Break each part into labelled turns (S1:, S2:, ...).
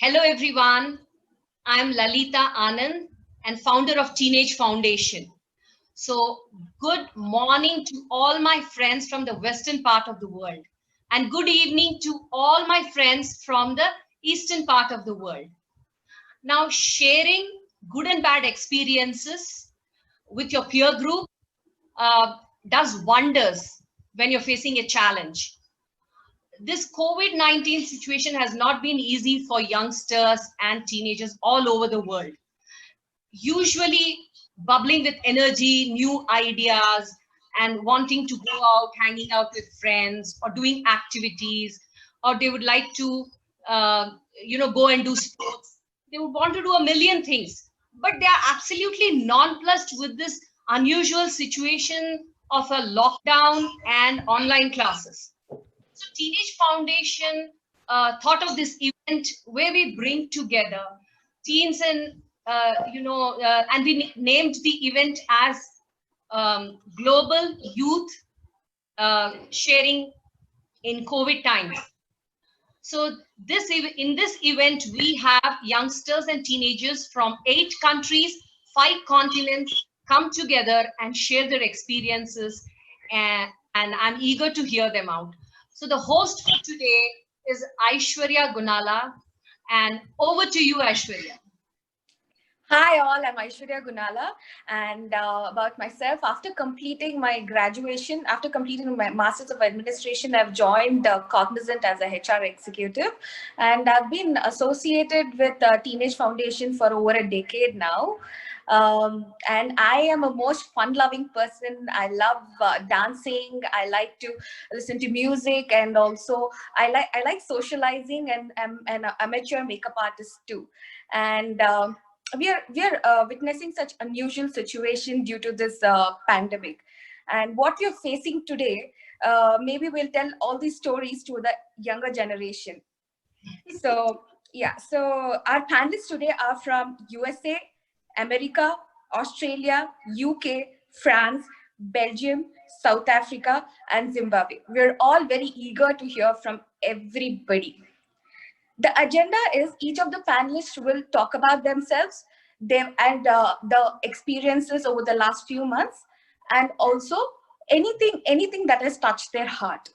S1: Hello everyone, I'm Lalita Anand and founder of Teenage Foundation. So, good morning to all my friends from the western part of the world, and good evening to all my friends from the eastern part of the world. Now, sharing good and bad experiences with your peer group uh, does wonders when you're facing a challenge. This COVID-19 situation has not been easy for youngsters and teenagers all over the world. Usually bubbling with energy, new ideas, and wanting to go out, hanging out with friends, or doing activities, or they would like to, go and do sports. They would want to do a million things, but they are absolutely nonplussed with this unusual situation of a lockdown and online classes. So Teenage Foundation thought of this event where we bring together teens and we named the event as Global Youth Sharing in COVID times. So in this event, we have youngsters and teenagers from 8 countries, 5 continents come together and share their experiences, and I'm eager to hear them out. So the host for today is Aishwarya Gunala, and over to you, Aishwarya.
S2: Hi all, I'm Aishwarya Gunala, and about myself, after completing my graduation, after completing my Masters of Administration, I've joined Cognizant as a HR executive, and I've been associated with Teenage Foundation for over a decade now. And I am a most fun-loving person. I love dancing. I like to listen to music, and also I like socializing, and I'm an amateur makeup artist too. And we are witnessing such unusual situation due to this pandemic, and what we're facing today, maybe we'll tell all these stories to the younger generation. So yeah, so our panelists today are from USA, America, Australia, UK, France, Belgium, South Africa, and Zimbabwe. We're all very eager to hear from everybody. The agenda is each of the panelists will talk about themselves, them and the experiences over the last few months, and also anything that has touched their heart.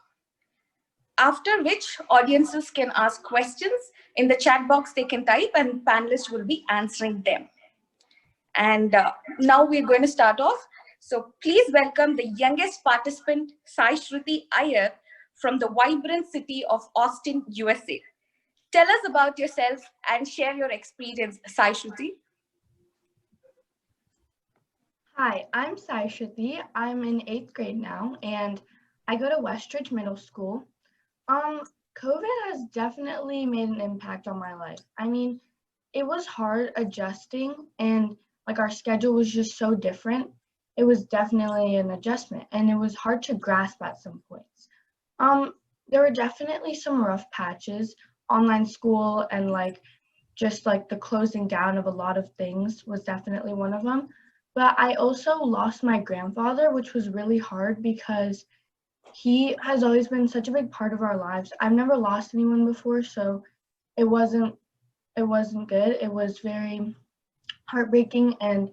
S2: After which audiences can ask questions in the chat box, they can type, and panelists will be answering them. And now we're going to start off. So please welcome the youngest participant, Sai Shruti Iyer, from the vibrant city of Austin, USA. Tell us about yourself and share your experience, Sai Shruti.
S3: Hi, I'm Sai Shruti. I'm in 8th grade now, and I go to Westridge Middle School. COVID has definitely made an impact on my life. I mean, it was hard adjusting, and like our schedule was just so different. It was definitely an adjustment, and it was hard to grasp at some points. There were definitely some rough patches. Online school and just like the closing down of a lot of things was definitely one of them. But I also lost my grandfather, which was really hard because he has always been such a big part of our lives. I've never lost anyone before, so it wasn't good. It was very heartbreaking, and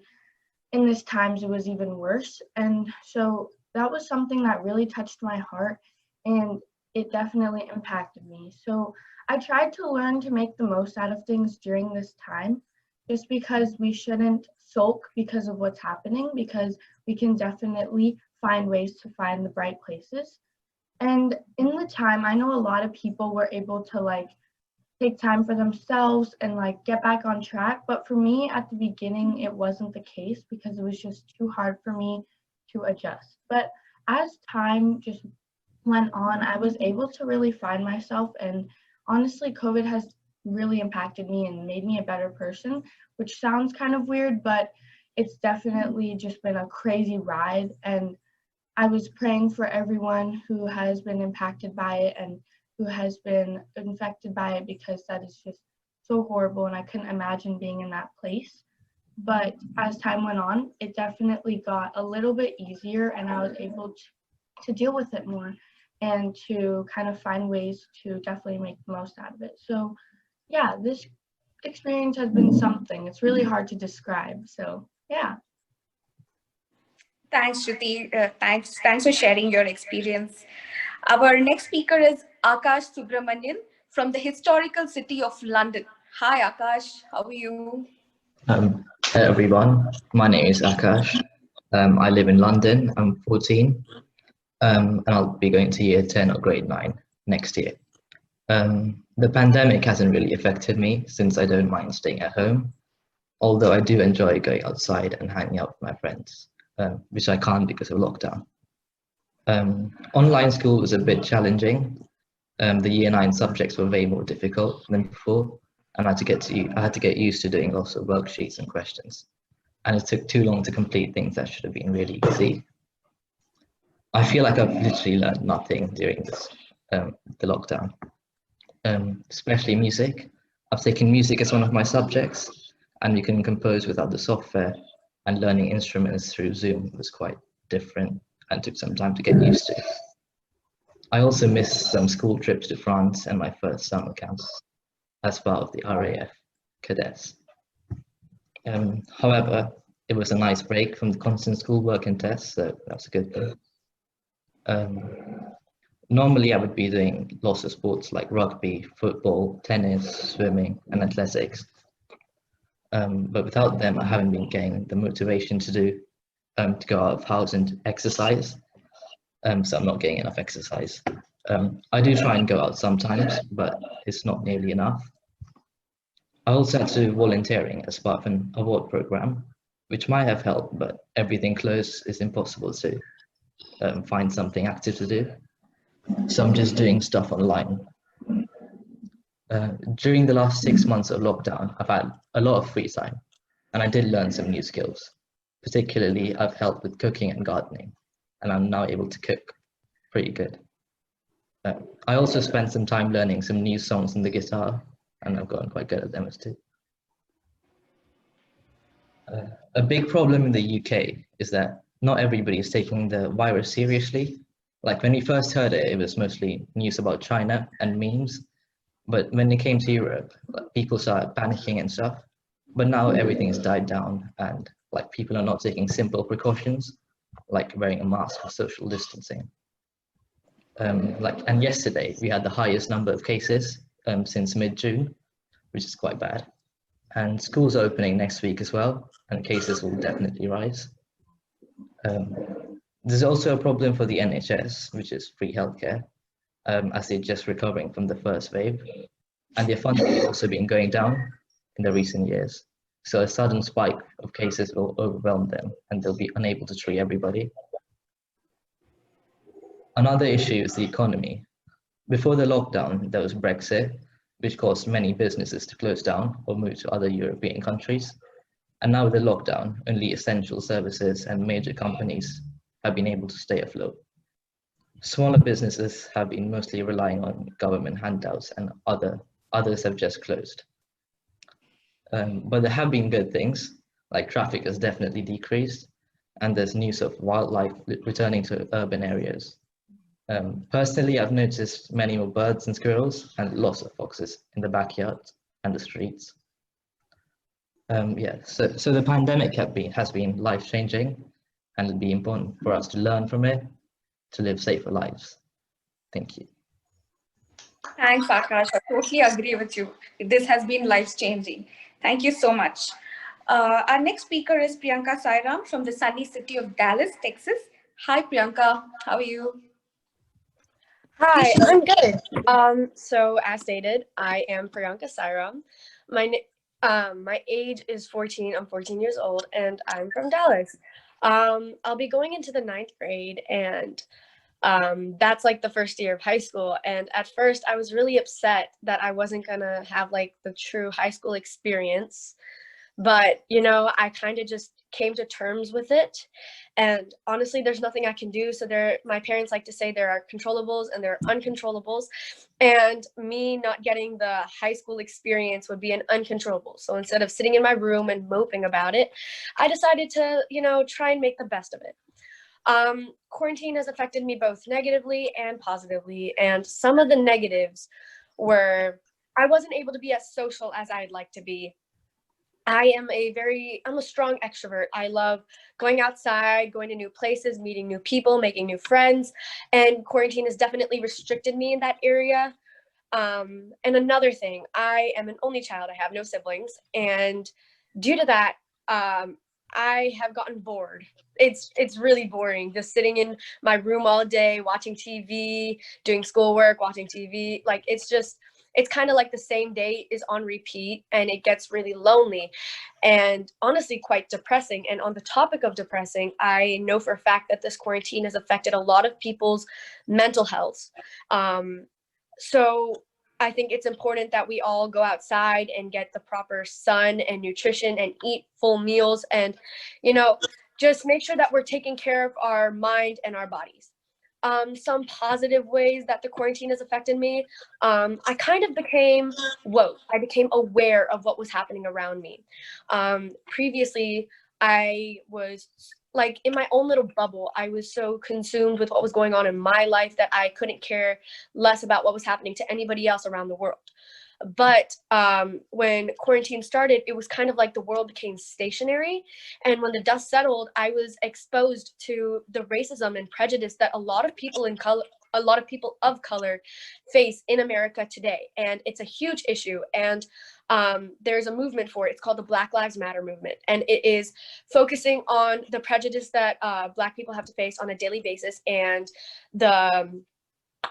S3: in this times it was even worse. And so that was something that really touched my heart, and it definitely impacted me. So I tried to learn to make the most out of things during this time, just because we shouldn't sulk because of what's happening, because we can definitely find ways to find the bright places. And in the time, I know a lot of people were able to take time for themselves and get back on track. But for me at the beginning, it wasn't the case because it was just too hard for me to adjust. But as time just went on, I was able to really find myself, and honestly, COVID has really impacted me and made me a better person, which sounds kind of weird, but it's definitely just been a crazy ride. And I was praying for everyone who has been impacted by it and who has been infected by it, because that is just so horrible, and I couldn't imagine being in that place. But as time went on, it definitely got a little bit easier, and I was able to deal with it more and to kind of find ways to definitely make the most out of it. So yeah, this experience has been something. It's really hard to describe. So yeah.
S2: Thanks, Shruti. Thanks for sharing your experience. Our next speaker is Akash Subramanian from the historical city of London. Hi, Akash. How are you?
S4: Hey everyone, my name is Akash. I live in London. I'm 14, and I'll be going to year 10 or grade 9 next year. The pandemic hasn't really affected me since I don't mind staying at home, although I do enjoy going outside and hanging out with my friends, which I can't because of lockdown. Online school was a bit challenging. The year 9 subjects were way more difficult than before, and I had to get used to doing lots of worksheets and questions, and it took too long to complete things that should have been really easy. I feel like I've literally learned nothing during the lockdown, especially music. I've taken music as one of my subjects, and you can compose without the software, and learning instruments through Zoom was quite different and took some time to get used to. I also missed some school trips to France and my first summer camps as part of the RAF cadets. However, it was a nice break from the constant schoolwork and tests, so that's a good thing. Normally, I would be doing lots of sports like rugby, football, tennis, swimming, and athletics. But without them, I haven't been getting the motivation to go out of house and exercise. So I'm not getting enough exercise. I do try and go out sometimes, but it's not nearly enough. I also had to volunteering as part of an award program, which might have helped, but everything closed is impossible to find something active to do. So I'm just doing stuff online. During the last 6 months of lockdown, I've had a lot of free time, and I did learn some new skills. Particularly, I've helped with cooking and gardening, and I'm now able to cook pretty good. I also spent some time learning some new songs on the guitar, and I've gotten quite good at them too. A big problem in the UK is that not everybody is taking the virus seriously. Like when we first heard it, it was mostly news about China and memes. But when it came to Europe, people started panicking and stuff. But now everything has died down, and like people are not taking simple precautions, like wearing a mask or social distancing. And yesterday we had the highest number of cases since mid-June, which is quite bad. And schools are opening next week as well, and cases will definitely rise. There's also a problem for the NHS, which is free healthcare, as they're just recovering from the first wave. And their funding has also been going down in the recent years. So a sudden spike of cases will overwhelm them, and they'll be unable to treat everybody. Another issue is the economy. Before the lockdown, there was Brexit, which caused many businesses to close down or move to other European countries. And now with the lockdown, only essential services and major companies have been able to stay afloat. Smaller businesses have been mostly relying on government handouts, and others have just closed. But there have been good things, like traffic has definitely decreased, and there's news of wildlife returning to urban areas. Personally, I've noticed many more birds and squirrels and lots of foxes in the backyard and the streets. So the pandemic has been life-changing, and it'll be important for us to learn from it to live safer lives. Thank you.
S2: Thanks, Akash. I totally agree with you. This has been life-changing. Thank you so much. Our next speaker is Priyanka Sairam from the sunny city of Dallas, Texas. Hi, Priyanka. How are you?
S5: Hi, I'm good. So as stated, I am Priyanka Sairam. My age is 14. I'm 14 years old, and I'm from Dallas. I'll be going into the 9th grade, and that's like the first year of high school. And at first, I was really upset that I wasn't gonna have like the true high school experience. But, you know, I kind of just came to terms with it. And honestly, there's nothing I can do. So my parents like to say there are controllables and there are uncontrollables. And me not getting the high school experience would be an uncontrollable. So instead of sitting in my room and moping about it, I decided to, you know, try and make the best of it. Quarantine has affected me both negatively and positively. And some of the negatives were I wasn't able to be as social as I'd like to be. I'm a strong extrovert. I love going outside, going to new places, meeting new people, making new friends. And quarantine has definitely restricted me in that area. And another thing, I am an only child. I have no siblings. And due to that, I have gotten bored. It's really boring just sitting in my room all day, watching TV, doing schoolwork, watching TV. Like it's kind of like the same day is on repeat, and it gets really lonely and honestly quite depressing. And on the topic of depressing, I know for a fact that this quarantine has affected a lot of people's mental health. So I think it's important that we all go outside and get the proper sun and nutrition and eat full meals, and, just make sure that we're taking care of our mind and our bodies. Some positive ways that the quarantine has affected me. I kind of became woke. I became aware of what was happening around me. Previously, I was like in my own little bubble. I was so consumed with what was going on in my life that I couldn't care less about what was happening to anybody else around the world. But when quarantine started, it was kind of like the world became stationary. And when the dust settled, I was exposed to the racism and prejudice that a lot of people of color face in America today. And it's a huge issue. And there's a movement for it. It's called the Black Lives Matter movement. And it is focusing on the prejudice that Black people have to face on a daily basis, and the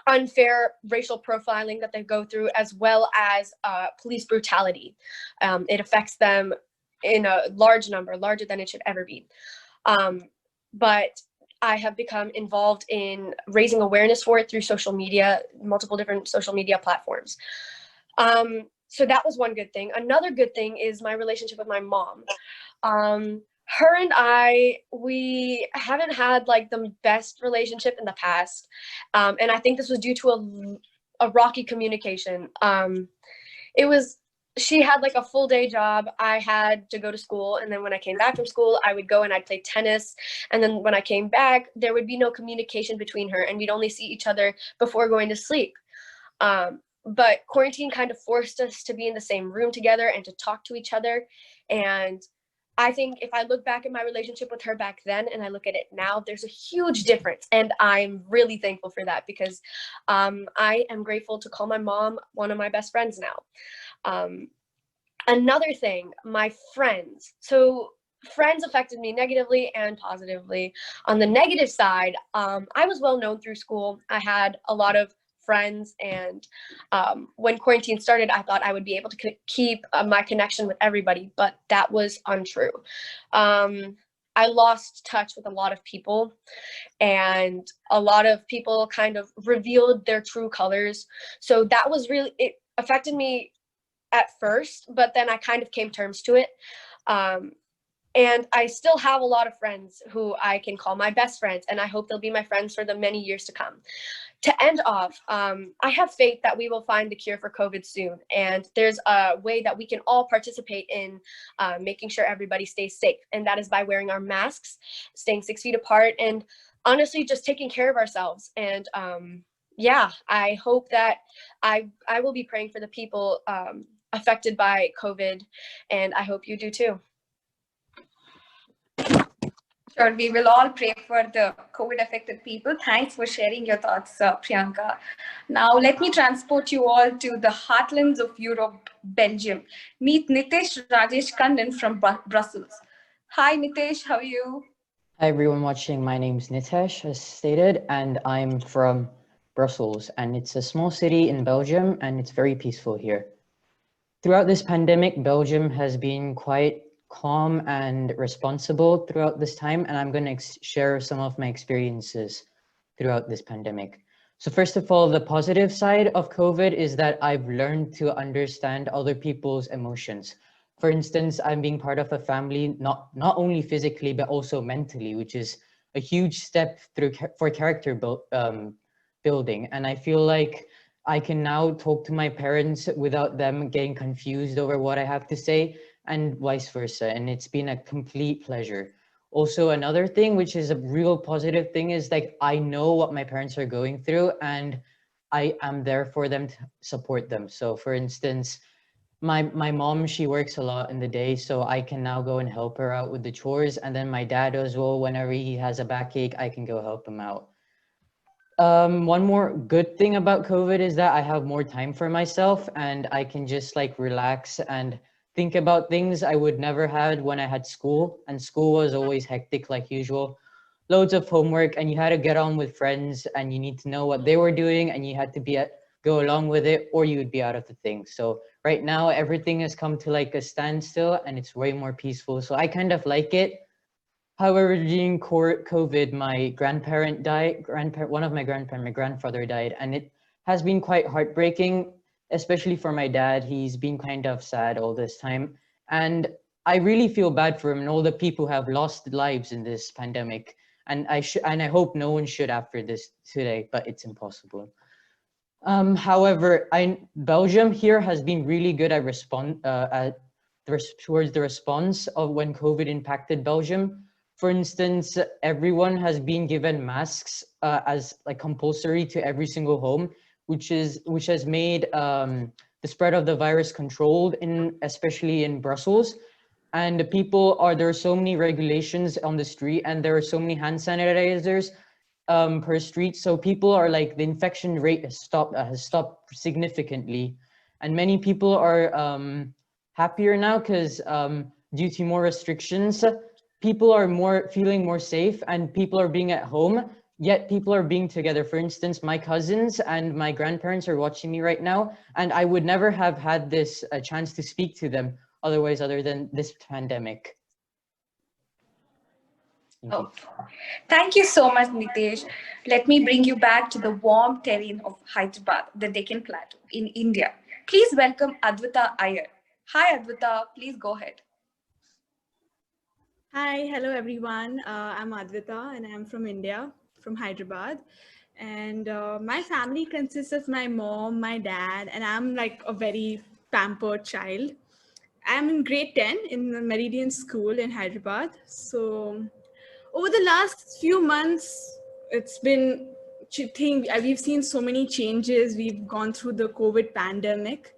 S5: unfair racial profiling that they go through, as well as police brutality. It affects them in a large number, larger than it should ever be. But I have become involved in raising awareness for it through social media, multiple different social media platforms. So that was one good thing. Another good thing is my relationship with my mom. Her and we haven't had like the best relationship in the past. And I think this was due to a rocky communication. She had like a full day job. I had to go to school. And then when I came back from school, I would go and I'd play tennis. And then when I came back, there would be no communication between her, and we'd only see each other before going to sleep. But quarantine kind of forced us to be in the same room together and to talk to each other. And I think if I look back at my relationship with her back then and I look at it now, there's a huge difference. And I'm really thankful for that, because I am grateful to call my mom one of my best friends now. Another thing, my friends. So friends affected me negatively and positively. On the negative side, I was well known through school. I had a lot of friends, and when quarantine started, I thought I would be able to keep my connection with everybody, but that was untrue. I lost touch with a lot of people, and a lot of people kind of revealed their true colors. So that was it affected me at first, but then I kind of came to terms to it. And I still have a lot of friends who I can call my best friends, and I hope they'll be my friends for the many years to come. To end off, I have faith that we will find the cure for COVID soon, and there's a way that we can all participate in making sure everybody stays safe, and that is by wearing our masks, staying 6 feet apart, and honestly just taking care of ourselves. And yeah, I hope that I will be praying for the people affected by COVID, and I hope you do too.
S2: Sure, we will all pray for the COVID-affected people. Thanks for sharing your thoughts, Priyanka. Now, let me transport you all to the heartlands of Europe, Belgium. Meet Nitesh Rajesh Kannan from Brussels. Hi, Nitesh, how are you?
S6: Hi, everyone watching. My name is Nitesh, as stated, and I'm from Brussels. And it's a small city in Belgium, and it's very peaceful here. Throughout this pandemic, Belgium has been quite calm and responsible throughout this time, and I'm going to share some of my experiences throughout this pandemic. So first of all, the positive side of COVID is that I've learned to understand other people's emotions. For instance, I'm being part of a family, not only physically, but also mentally, which is a huge step for character building. And I feel like I can now talk to my parents without them getting confused over what I have to say, and vice versa. And it's been a complete pleasure. Also, another thing, which is a real positive thing, is like I know what my parents are going through, and I am there for them to support them. So for instance, my mom, she works a lot in the day, so I can now go and help her out with the chores. And then my dad as well, whenever he has a backache, I can go help him out. One more good thing about COVID is that I have more time for myself and I can just like relax and think about things I would never had when I had school, and school was always hectic like usual. Loads of homework and you had to get on with friends and you need to know what they were doing and you had to go along with it or you would be out of the thing. So right now everything has come to like a standstill and it's way more peaceful. So I kind of like it. However, during COVID, my grandparent died, one of my grandparents, my grandfather died, and it has been quite heartbreaking, especially for my dad. He's been kind of sad all this time. And I really feel bad for him and all the people who have lost lives in this pandemic. And I hope no one should after this today, but it's impossible. However, Belgium here has been really good at towards the response of when COVID impacted Belgium. For instance, everyone has been given masks as like compulsory to every single home, which has made the spread of the virus controlled especially in Brussels. And there are so many regulations on the street and there are so many hand sanitizers per street. So people are like, the infection rate has stopped significantly. And many people are happier now because due to more restrictions, people are feeling more safe and people are being at home, yet people are being together. For instance, my cousins and my grandparents are watching me right now, and I would never have had this chance to speak to them other than this pandemic.
S2: Thank you so much, Nitesh. Let me bring you back to the warm terrain of Hyderabad, the Deccan Plateau in India. Please welcome Advita Iyer. Hi, Advita. Please go ahead.
S7: Hi, hello everyone. I'm Advita and I'm from India, from Hyderabad. And my family consists of my mom, my dad, and I'm like a very pampered child. I'm in grade 10 in the Meridian School in Hyderabad. So over the last few months, we've seen so many changes. We've gone through the COVID pandemic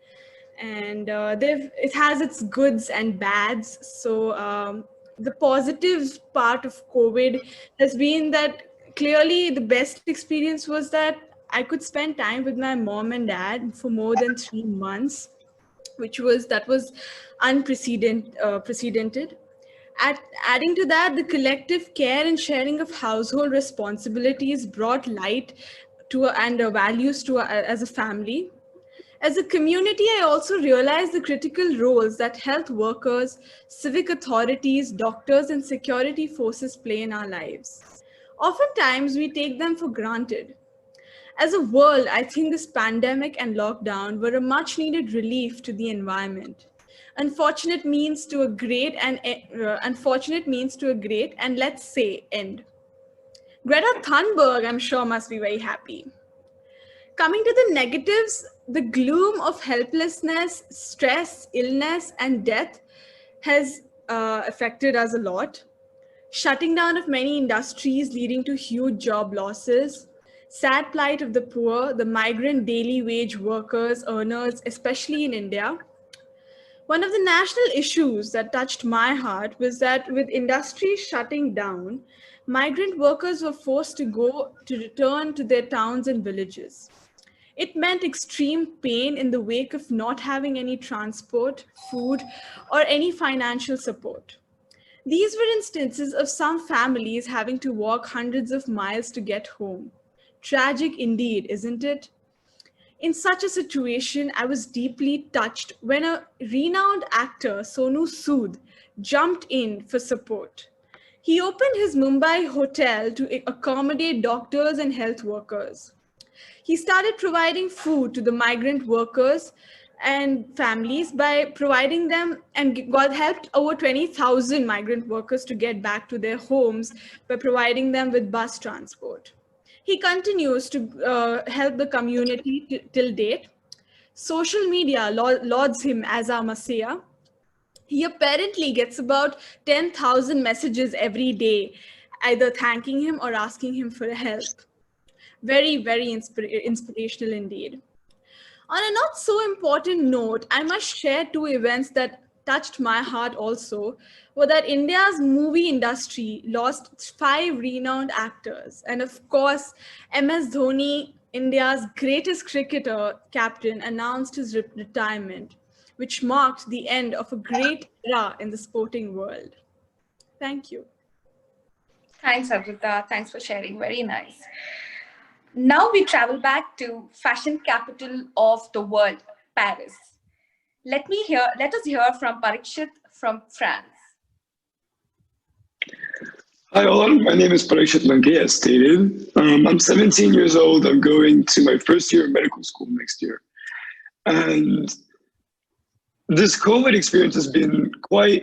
S7: and it has its goods and bads. So the positive part of COVID has been that clearly the best experience was that I could spend time with my mom and dad for more than 3 months, that was unprecedented. Adding to that, the collective care and sharing of household responsibilities brought light and values to as a family. As a community, I also realized the critical roles that health workers, civic authorities, doctors, and security forces play in our lives. Oftentimes, we take them for granted. As a world, I think this pandemic and lockdown were a much needed relief to the environment. Unfortunate means to a great and let's say end. Greta Thunberg, I'm sure, must be very happy. Coming to the negatives, the gloom of helplessness, stress, illness, and death has affected us a lot. Shutting down of many industries leading to huge job losses, sad plight of the poor, the migrant daily wage workers, earners, especially in India. One of the national issues that touched my heart was that with industries shutting down, migrant workers were forced to return to their towns and villages. It meant extreme pain in the wake of not having any transport, food, or any financial support. These were instances of some families having to walk hundreds of miles to get home. Tragic indeed, isn't it? In such a situation, I was deeply touched when a renowned actor, Sonu Sood, jumped in for support. He opened his Mumbai hotel to accommodate doctors and health workers. He started providing food to the migrant workers and families by providing them, and God helped over 20,000 migrant workers to get back to their homes by providing them with bus transport. He continues to help the community till date. Social media lauds him as our messiah. He apparently gets about 10,000 messages every day, either thanking him or asking him for help. Very, very inspirational indeed. On a not so important note, I must share two events that touched my heart also. Were that India's movie industry lost 5 renowned actors. And of course, MS Dhoni, India's greatest cricketer captain, announced his retirement, which marked the end of a great era in the sporting world. Thank you.
S2: Thanks, Avrita. Thanks for sharing. Very nice. Now we travel back to fashion capital of the world, Paris. Let us hear from Parikshit from France.
S8: Hi all, my name is Parikshit Lankhe, as stated. I'm 17 years old. I'm going to my first year of medical school next year. And this COVID experience has been quite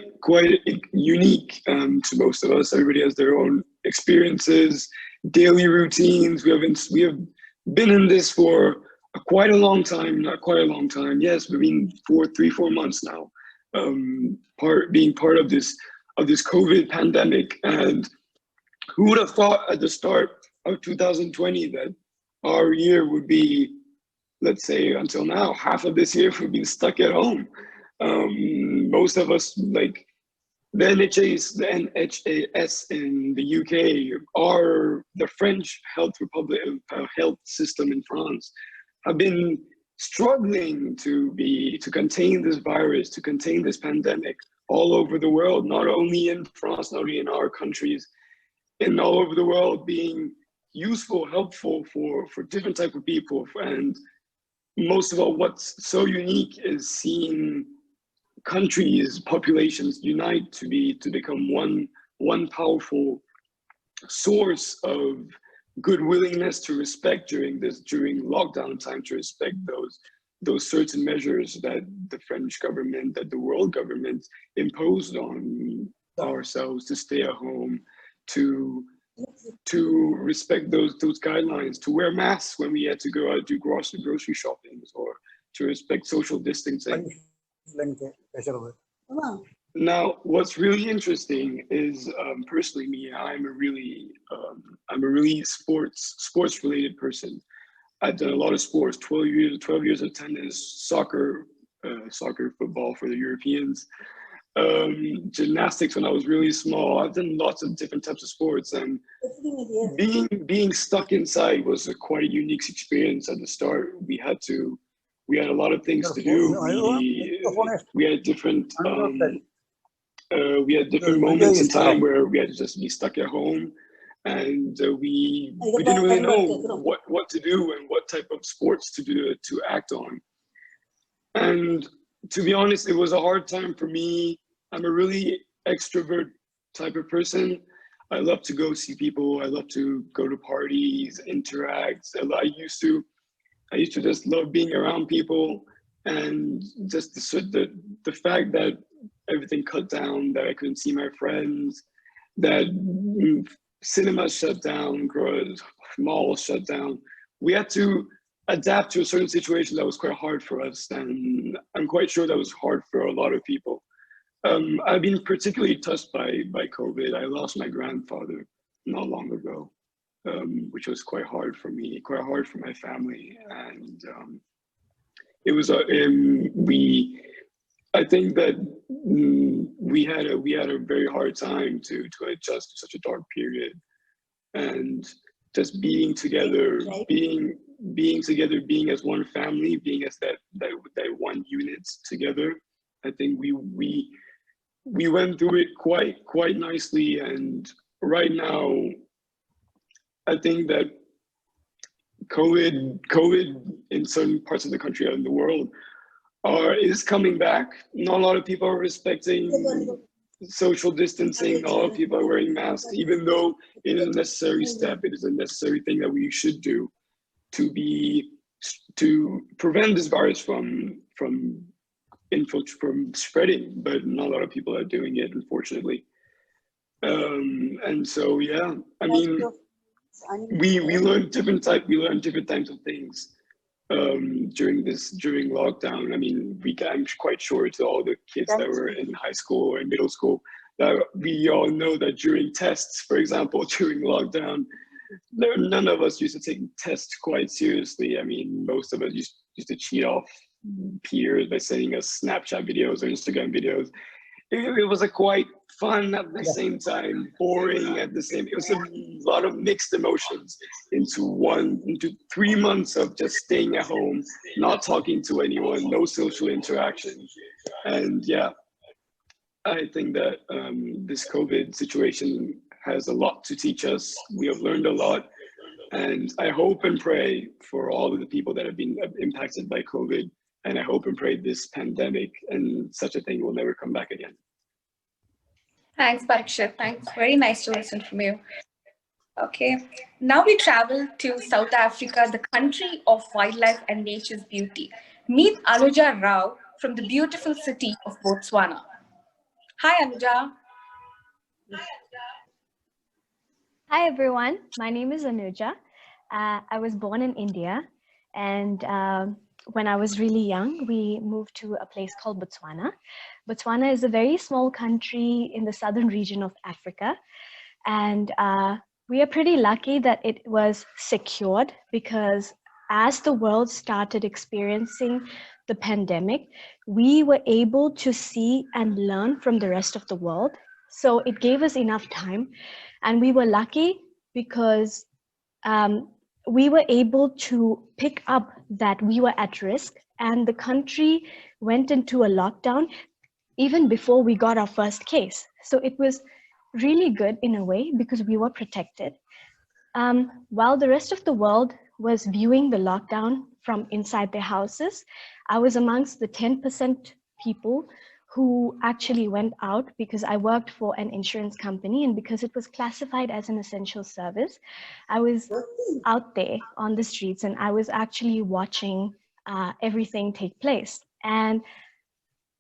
S8: unique to most of us. Everybody has their own experiences, daily routines. We have been in this for quite a long time, not quite a long time. Yes, we've been 3-4 months now, being part of this COVID pandemic. And who would have thought at the start of 2020 that our year would be, let's say until now, half of this year we've been stuck at home. Most of us, like the NHS in the UK, or the French health system in France, have been struggling to contain this virus, to contain this pandemic all over the world, not only in France, not only in our countries, and all over the world, being useful, helpful for different type of people. And most of all, what's so unique is seeing countries, populations unite to become one powerful source of good willingness to respect during lockdown time, to respect those certain measures that the French government, that the world government imposed on ourselves, to stay at home, to respect those guidelines, to wear masks when we had to go out do grocery shopping, or to respect social distancing. Now, what's really interesting is, personally me, I'm a really sports related person. I've done a lot of sports, 12 years of tennis, soccer, football for the Europeans, gymnastics when I was really small. I've done lots of different types of sports, and being stuck inside was quite a unique experience at the start. We had a lot of things to do. We had different moments in time where we had to just be stuck at home, and we didn't really know what to do and what type of sports to act on. And to be honest, it was a hard time for me. I'm a really extrovert type of person. I love to go see people. I love to go to parties, interact. I used to just love being around people, and just the fact that everything cut down, that I couldn't see my friends, that cinemas shut down, malls shut down. We had to adapt to a certain situation that was quite hard for us, and I'm quite sure that was hard for a lot of people. I've been particularly touched by COVID. I lost my grandfather not long ago, which was quite hard for me, quite hard for my family, and it was I think that we had a very hard time to adjust to such a dark period, and just being together, being as one family, being as that one unit together. I think we went through it quite nicely, and right now, I think that COVID in certain parts of the country and the world is coming back. Not a lot of people are respecting social distancing. Not a lot of people are wearing masks, even though it is a necessary step. It is a necessary thing that we should do to prevent this virus from spreading. But not a lot of people are doing it, unfortunately. And so, yeah, I mean, we learned different types of things during lockdown. I mean, I'm quite sure to all the kids that were in high school and middle school that we all know that during tests, for example, during lockdown, none of us used to take tests quite seriously. I mean, most of us used to cheat off peers by sending us Snapchat videos or Instagram videos. It was a quite fun at the same time, boring at the same. It was a lot of mixed emotions into 3 months of just staying at home, not talking to anyone, no social interaction, and yeah, I think that this COVID situation has a lot to teach us. We have learned a lot, and I hope and pray for all of the people that have been impacted by COVID. And I hope and pray this pandemic and such a thing will never come back again.
S2: Thanks, Parikshit. Thanks. Very nice to listen from you. Okay. Now we travel to South Africa, the country of wildlife and nature's beauty. Meet Anuja Rao from the beautiful city of Botswana. Hi, Anuja.
S9: Hi, everyone. My name is Anuja. I was born in India, and when I was really young, we moved to a place called Botswana. Botswana is a very small country in the southern region of Africa, and we are pretty lucky that it was secured, because as the world started experiencing the pandemic, we were able to see and learn from the rest of the world. So it gave us enough time, and we were lucky because we were able to pick up that we were at risk, and the country went into a lockdown even before we got our first case. So it was really good in a way because we were protected. While the rest of the world was viewing the lockdown from inside their houses, I was amongst the 10% people who actually went out, because I worked for an insurance company, and because it was classified as an essential service, I was out there on the streets, and I was actually watching everything take place. And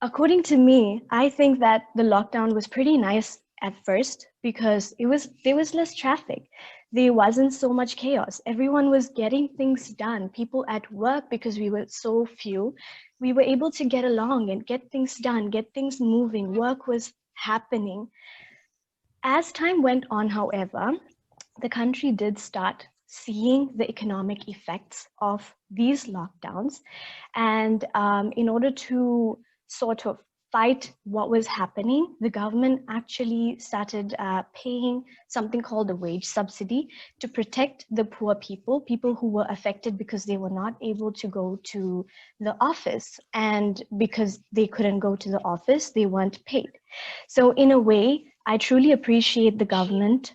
S9: according to me, I think that the lockdown was pretty nice at first because there was less traffic. There wasn't so much chaos. Everyone was getting things done. People at work, because we were so few, we were able to get along and get things done, get things moving. Work was happening. As time went on, however, the country did start seeing the economic effects of these lockdowns. And in order to sort of fight what was happening, the government actually started paying something called a wage subsidy to protect the poor people who were affected because they were not able to go to the office. And because they couldn't go to the office, they weren't paid. So in a way, I truly appreciate the government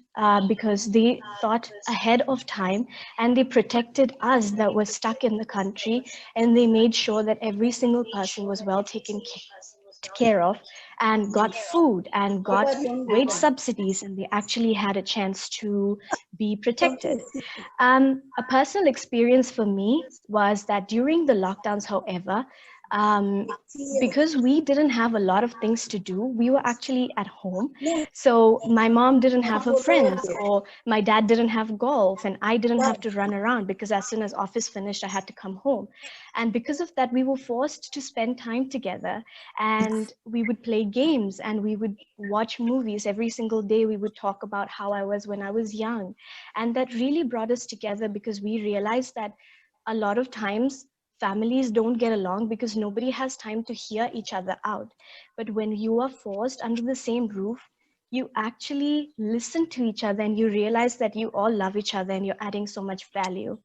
S9: because they thought ahead of time, and they protected us that were stuck in the country, and they made sure that every single person was well taken care of and got food and got wage subsidies, and they actually had a chance to be protected. A personal experience for me was that during the lockdowns, however, because we didn't have a lot of things to do, we were actually at home. So my mom didn't have her friends, or my dad didn't have golf, and I didn't have to run around because as soon as office finished, I had to come home. And because of that, we were forced to spend time together, and we would play games and we would watch movies. Every single day we would talk about how I was when I was young. And that really brought us together because we realized that a lot of times families don't get along because nobody has time to hear each other out. But when you are forced under the same roof, you actually listen to each other and you realize that you all love each other and you're adding so much value.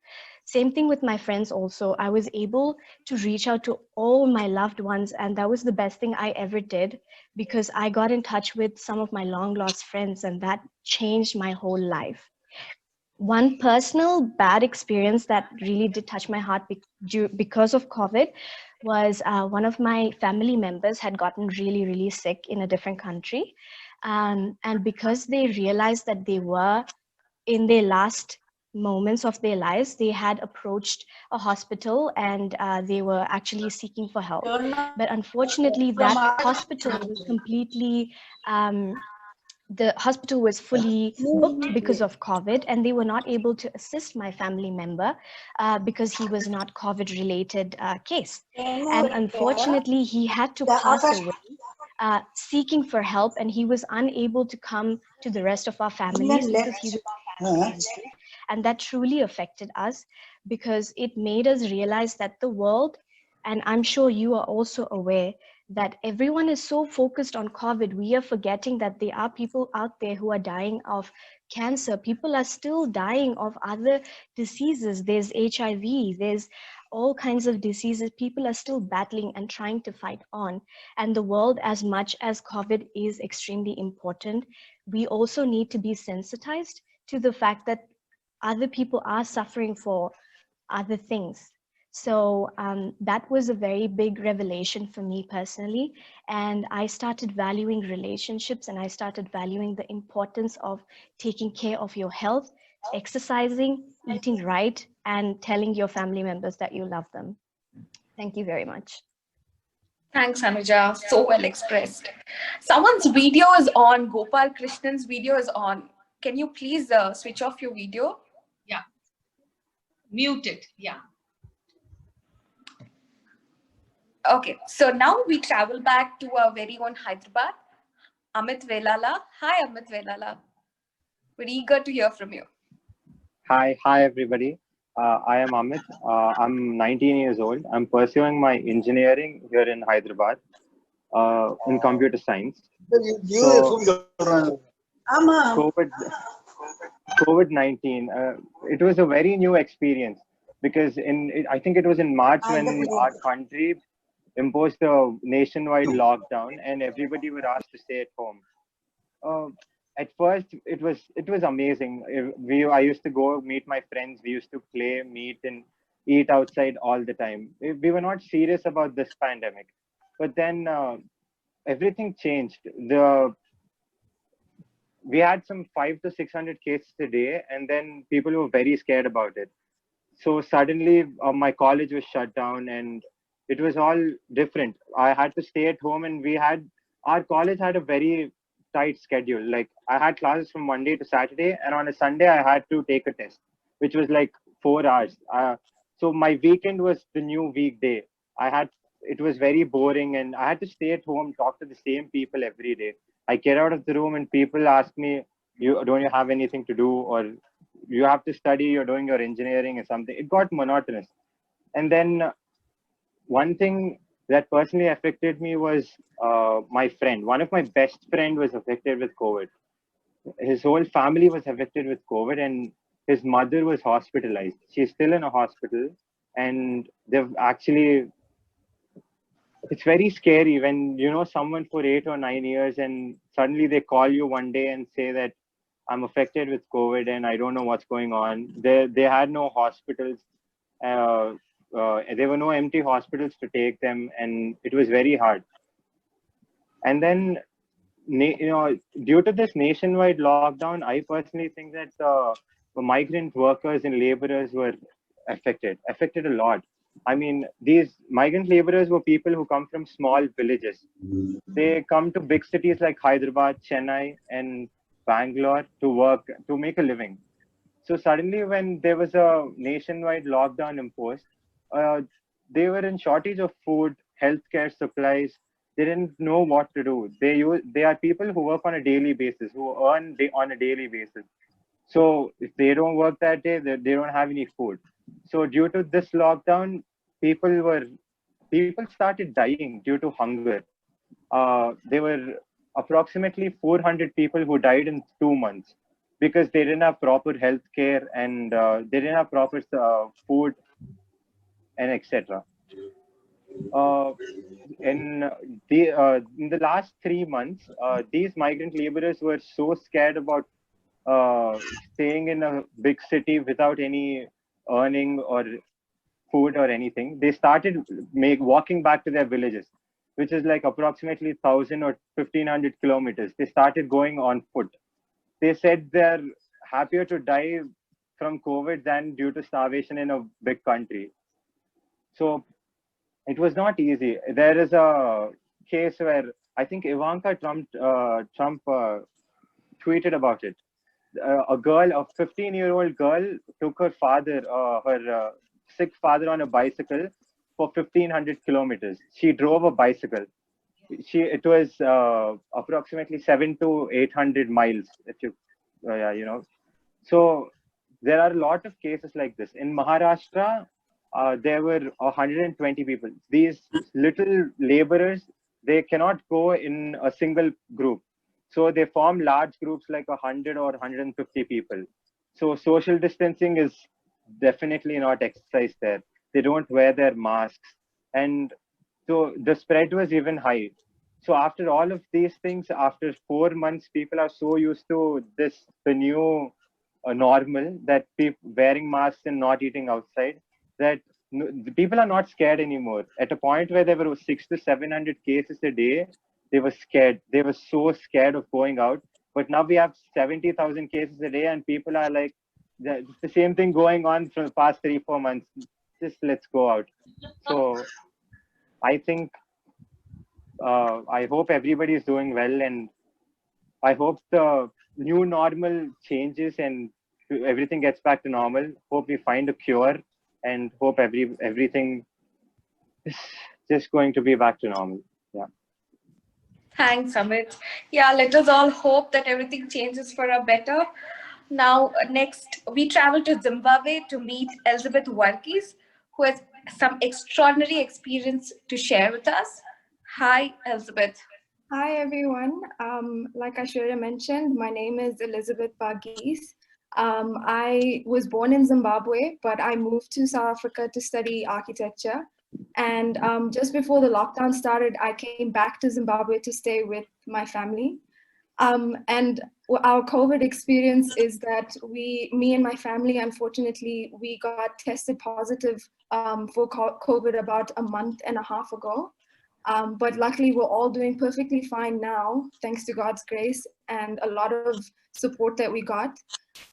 S9: Same thing with my friends also. I was able to reach out to all my loved ones, and that was the best thing I ever did because I got in touch with some of my long lost friends, and that changed my whole life. One personal bad experience that really did touch my heart because of COVID was one of my family members had gotten really, really sick in a different country. And because they realized that they were in their last moments of their lives, they had approached a hospital and they were actually seeking for help. But unfortunately, that hospital was completely the hospital was fully booked because of COVID, and they were not able to assist my family member because he was not COVID-related case. And unfortunately, he had to pass away seeking for help, and he was unable to come to the rest of our families because he was And that truly affected us because it made us realize that the world, and I'm sure you are also aware, that everyone is so focused on COVID, we are forgetting that there are people out there who are dying of cancer. People are still dying of other diseases. There's HIV, there's all kinds of diseases. People are still battling and trying to fight on. And the world, as much as COVID is extremely important, we also need to be sensitized to the fact that other people are suffering for other things. So that was a very big revelation for me personally. And I started valuing relationships, and I started valuing the importance of taking care of your health, exercising, eating right, and telling your family members that you love them. Thank you very much.
S2: Thanks, Anuja. So well expressed. Someone's video is on. Gopal Krishnan's video is on. Can you please switch off your video?
S1: Yeah. Mute it. Yeah.
S2: Okay, so now we travel back to our very own Hyderabad. Amit Velala. Hi, Amit Velala. We're eager to hear from you.
S10: Hi everybody. I am Amit. I'm 19 years old. I'm pursuing my engineering here in Hyderabad in computer science. So, COVID-19, it was a very new experience because I think it was in March when our country imposed a nationwide lockdown and everybody were asked to stay at home. At first, it was amazing. I used to go meet my friends. We used to play, meet, and eat outside all the time. We were not serious about this pandemic, but then everything changed. We had some 500 to 600 cases a day, and then people were very scared about it. So suddenly, my college was shut down, and it was all different. I had to stay at home, and our college had a very tight schedule. Like I had classes from Monday to Saturday, and on a Sunday I had to take a test, which was like 4 hours. So my weekend was the new weekday. It was very boring, and I had to stay at home, talk to the same people every day. I get out of the room and people ask me, don't you have anything to do, or you have to study, you're doing your engineering or something. It got monotonous. And then one thing that personally affected me was my friend. One of my best friend was affected with COVID. His whole family was affected with COVID, and his mother was hospitalized. She's still in a hospital, and it's very scary when you know someone for 8 or 9 years and suddenly they call you one day and say that I'm affected with COVID and I don't know what's going on. They had no hospitals. There were no empty hospitals to take them, and it was very hard. And then, due to this nationwide lockdown, I personally think that the migrant workers and laborers were affected a lot. I mean, these migrant laborers were people who come from small villages. They come to big cities like Hyderabad, Chennai, and Bangalore to work, to make a living. So suddenly when there was a nationwide lockdown imposed, they were in shortage of food, healthcare supplies. They didn't know what to do. They are people who work on a daily basis, who earn on a daily basis. So if they don't work that day, they don't have any food. So due to this lockdown, people started dying due to hunger. There were approximately 400 people who died in 2 months because they didn't have proper health care and they didn't have proper food and etc. In the last 3 months, these migrant laborers were so scared about staying in a big city without any earning or food or anything. They started walking back to their villages, which is like approximately 1,000 or 1,500 kilometers. They started going on foot. They said they're happier to die from COVID than due to starvation in a big country. So it was not easy. There is a case where I think Ivanka Trump tweeted about it. A 15-year-old girl took her father, her sick father on a bicycle for 1,500 kilometers. She drove a bicycle. It was approximately 700 to 800 miles, if you, So there are a lot of cases like this. In Maharashtra, there were 120 people. These little laborers, they cannot go in a single group. So they form large groups like 100 or 150 people. So social distancing is definitely not exercised there. They don't wear their masks. And so the spread was even high. So after all of these things, after 4 months, people are so used to this, the new normal, that wearing masks and not eating outside, that the people are not scared anymore. At a point where there were 600 to 700 cases a day, they were scared. They were so scared of going out. But now we have 70,000 cases a day, and people are like, it's the same thing going on for the past 3-4 months. Just let's go out. So I think, I hope everybody is doing well, and I hope the new normal changes and everything gets back to normal. Hope we find a cure, and hope everything is just going to be back to normal. Yeah.
S2: Thanks, Amit. Yeah, let us all hope that everything changes for a better. Now, next, we travel to Zimbabwe to meet Elizabeth Warkis, who has some extraordinary experience to share with us. Hi, Elizabeth.
S11: Hi, everyone. Like Aishwarya mentioned, my name is Elizabeth Warkis. I was born in Zimbabwe, but I moved to South Africa to study architecture. And just before the lockdown started, I came back to Zimbabwe to stay with my family. And our COVID experience is that me and my family, unfortunately, we got tested positive for COVID about a month and a half ago. But luckily, we're all doing perfectly fine now, thanks to God's grace and a lot of support that we got.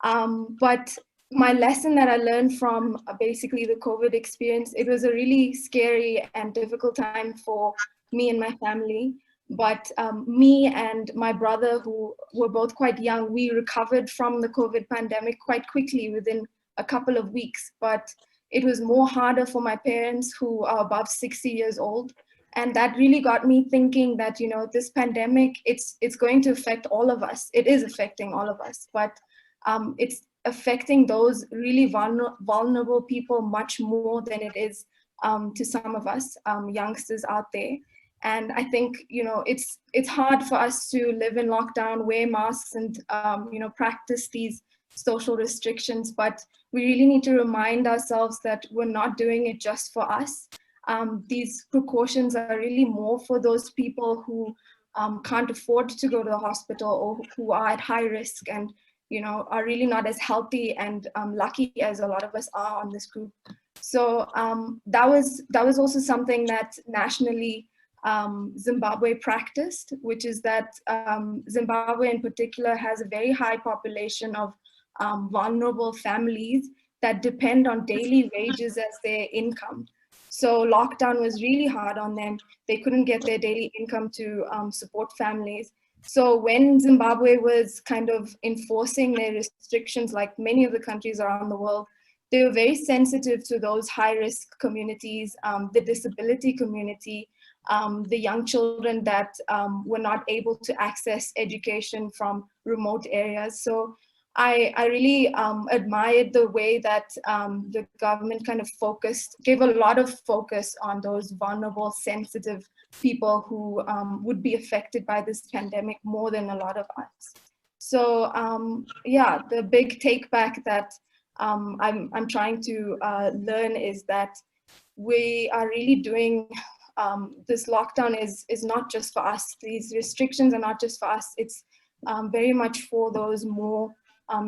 S11: But my lesson that I learned from basically the COVID experience, it was a really scary and difficult time for me and my family. But me and my brother, who were both quite young, we recovered from the COVID pandemic quite quickly within a couple of weeks. But it was more harder for my parents, who are above 60 years old. And that really got me thinking that, you know, this pandemic, it's going to affect all of us. It is affecting all of us, but it's affecting those really vulnerable people much more than it is to some of us youngsters out there. And I think, you know, it's hard for us to live in lockdown, wear masks, and you know, practice these social restrictions. But we really need to remind ourselves that we're not doing it just for us. These precautions are really more for those people who can't afford to go to the hospital, or who are at high risk and, you know, are really not as healthy and lucky as a lot of us are on this group. So that was also something that nationally Zimbabwe practiced, which is that Zimbabwe in particular has a very high population of vulnerable families that depend on daily wages as their income. So lockdown was really hard on them. They couldn't get their daily income to support families. So when Zimbabwe was kind of enforcing their restrictions, like many of the countries around the world, they were very sensitive to those high-risk communities, the disability community, the young children that were not able to access education from remote areas. So I really admired the way that the government kind of gave a lot of focus on those vulnerable, sensitive people who would be affected by this pandemic more than a lot of us. So yeah, the big take back that I'm trying to learn is that we are really doing, this lockdown is not just for us. These restrictions are not just for us. It's very much for those more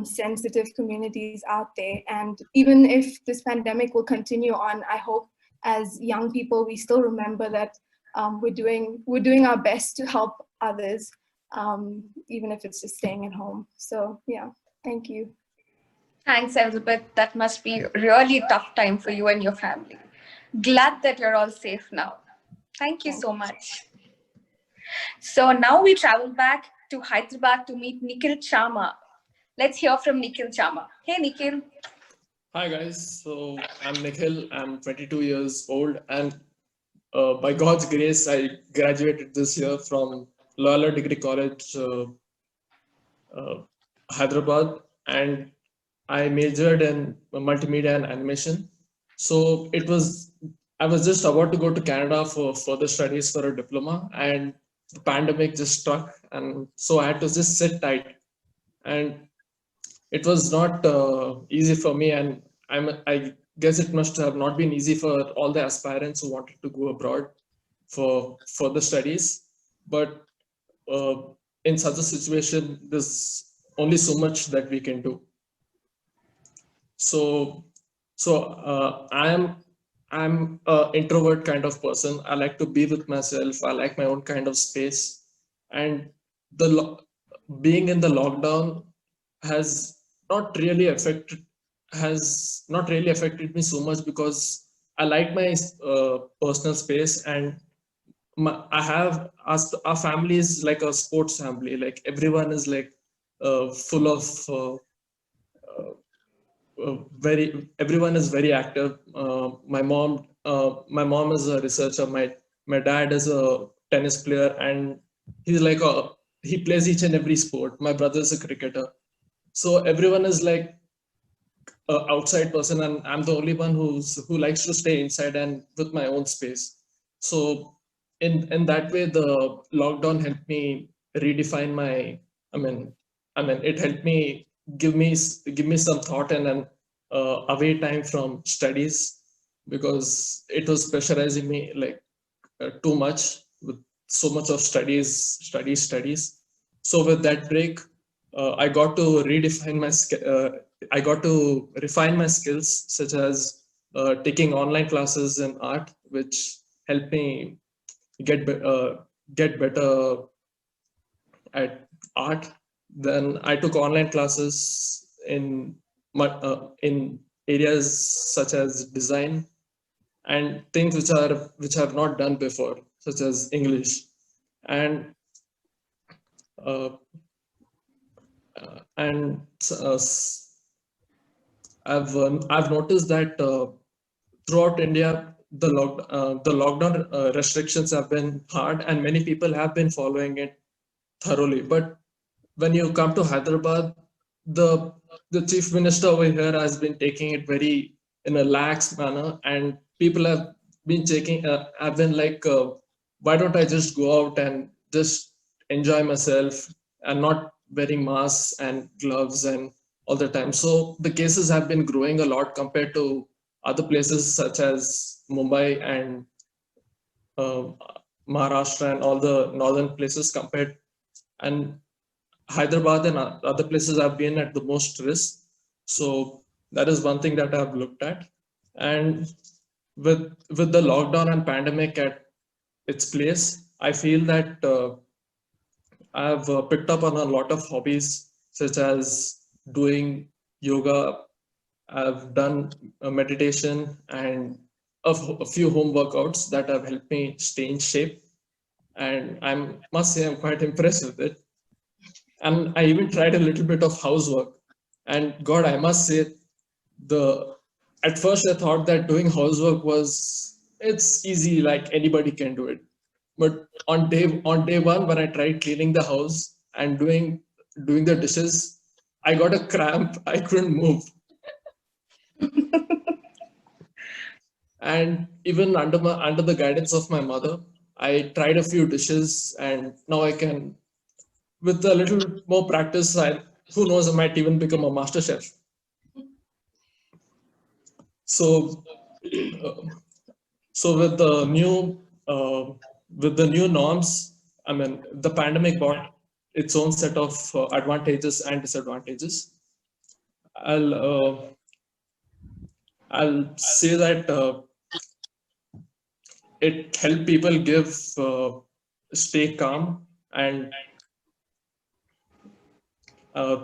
S11: sensitive communities out there. And even if this pandemic will continue on, I hope as young people, we still remember that we're doing our best to help others, even if it's just staying at home. So yeah, thank you.
S2: Thanks, Elizabeth. That must be a really tough time for you and your family. Glad that you're all safe now. Thank you so much. So now we travel back to Hyderabad to meet Nikhil Chama. Let's hear from Nikhil Chama. Hey, Nikhil.
S12: Hi, guys. So I'm Nikhil. I'm 22 years old. And by God's grace, I graduated this year from Loyola Degree College, Hyderabad. And I majored in multimedia and animation. So I was just about to go to Canada for further studies for a diploma, and the pandemic just struck, and so I had to just sit tight. And it was not easy for me, and I guess it must have not been easy for all the aspirants who wanted to go abroad for further studies. But in such a situation, there's only so much that we can do. So I'm an introvert kind of person. I like to be with myself. I like my own kind of space, and being in the lockdown has not really affected me so much, because I like my personal space, and our family is like a sports family. Like everyone is like full of everyone is very active. My mom is a researcher. My dad is a tennis player, and he plays each and every sport. My brother is a cricketer. So everyone is like an outside person, and I'm the only one who likes to stay inside and with my own space. So in that way, the lockdown helped me redefine my. It helped me give me some thought and an away time from studies, because it was pressurizing me like too much with so much of studies. So with that break, I got to I got to refine my skills, such as taking online classes in art, which helped me get better at art. Then I took online classes in areas such as design and things which I've not done before, such as English. And I've noticed that throughout India, the lockdown restrictions have been hard, and many people have been following it thoroughly. But when you come to Hyderabad, the chief minister over here has been taking it very in a lax manner, and people have been like, why don't I just go out and just enjoy myself and not wearing masks and gloves and all the time. So the cases have been growing a lot compared to other places such as Mumbai and Maharashtra and all the northern places and Hyderabad and other places have been at the most risk. So that is one thing that I've looked at. And with the lockdown and pandemic at its place, I feel that I've picked up on a lot of hobbies, such as doing yoga. I've done meditation and a few home workouts that have helped me stay in shape. And I must say I'm quite impressed with it. And I even tried a little bit of housework. And God, I must say, at first I thought that doing housework it's easy, like anybody can do it. But on day one, when I tried cleaning the house and doing the dishes, I got a cramp. I couldn't move. And even under the guidance of my mother, I tried a few dishes, and now I can, with a little more practice, who knows, I might even become a master chef. So with the new norms, the pandemic brought its own set of advantages and disadvantages. I'll say that it helped people stay calm and